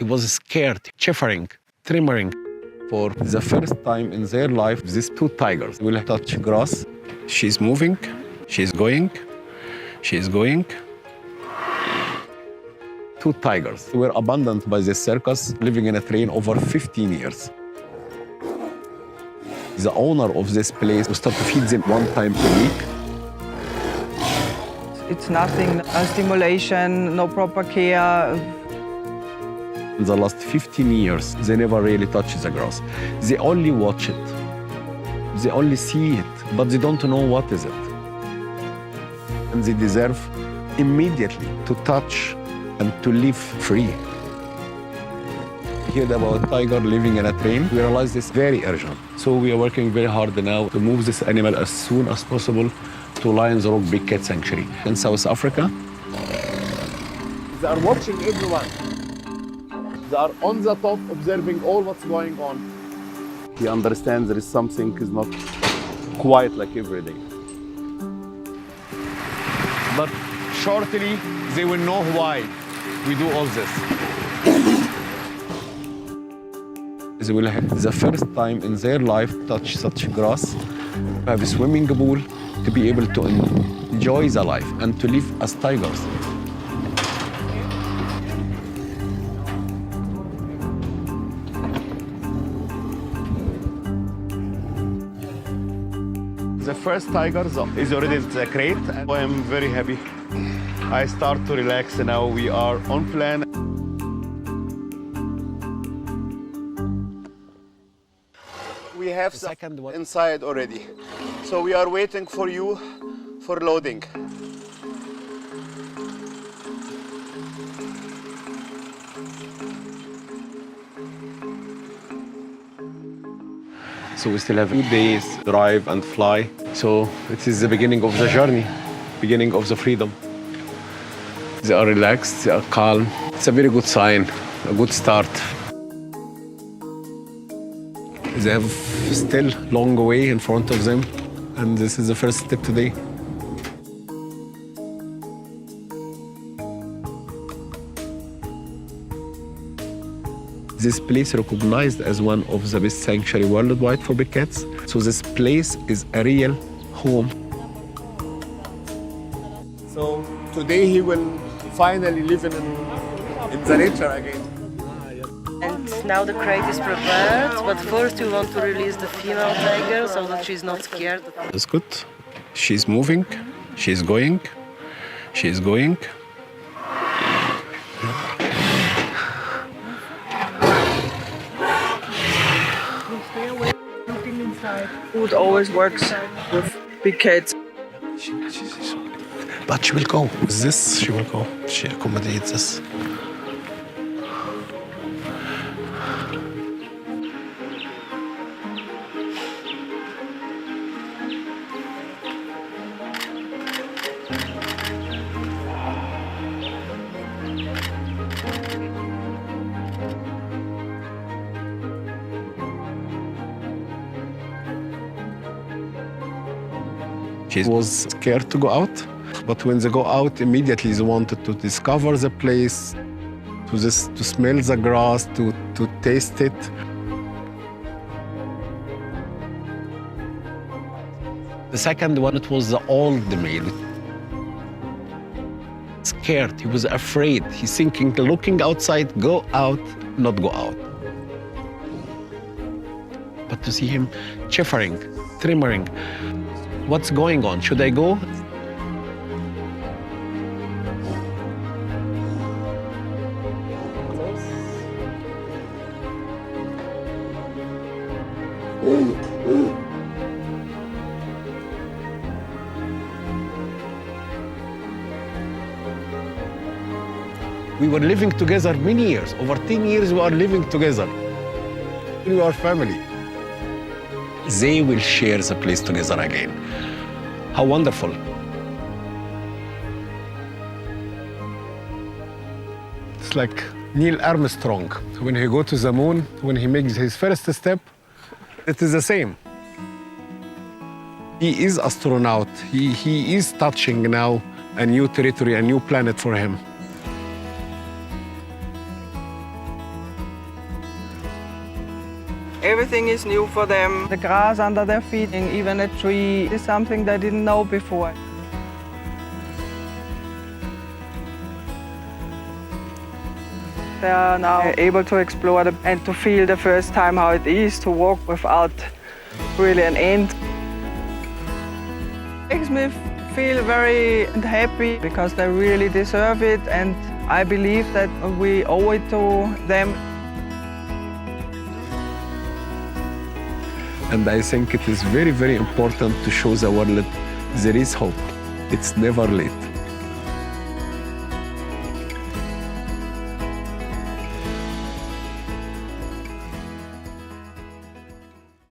He was scared, shivering, trembling. For the first time in their life, these two tigers will touch grass. She's moving, she's going, she's going. Two tigers were abandoned by the circus, living in a train over 15 years. The owner of this place will start to feed them one time per week. It's nothing, a stimulation, no proper care. In the last 15 years, they never really touch the grass. They only watch it. They only see it, but they don't know what is it. And they deserve immediately to touch and to live free. We heard about a tiger living in a train. We realized this very urgent. So we are working very hard now to move this animal as soon as possible to Lions Rock Big Cat Sanctuary in South Africa. They are watching everyone. They are on the top observing all what's going on. He understands there is something is not quite like every day. But shortly, they will know why we do all this. They will have the first time in their life touch such grass, have a swimming pool, to be able to enjoy the life and to live as tigers. The first tiger is already in the crate. I am very happy. I start to relax now. We are on plan. We have the second one inside already. So we are waiting for you for loading. So we still have 2 days drive and fly. So it is the beginning of the journey, beginning of the freedom. They are relaxed, they are calm. It's a very good sign, a good start. They have still long way in front of them, and this is the first step today. This place recognized as one of the best sanctuary worldwide for big cats. So this place is a real home. So today he will finally live in the nature again. And now the crate is prepared, but first we want to release the female tiger so that she's not scared. That's good. She's moving, she's going, she's going. Food always works with big cats. But she will go. With this, she will go. She accommodates this. She was scared to go out, but when they go out, immediately they wanted to discover the place, to smell the grass, to taste it. The second one, it was the old male. Scared, he was afraid. He's thinking, looking outside, go out, not go out. But to see him shivering, trembling, what's going on? Should I go? We were living together many years. Over 10 years we are living together. We are family. They will share the place together again. How wonderful. It's like Neil Armstrong. When he go to the moon, when he makes his first step, it is the same. He is astronaut. He is touching now a new territory, a new planet for him. Everything is new for them. The grass under their feet, and even a tree is something they didn't know before. They are now able to explore and to feel the first time how it is to walk without really an end. Makes me feel very happy because they really deserve it, and I believe that we owe it to them. And I think it is very, very important to show the world there is hope. It's never late.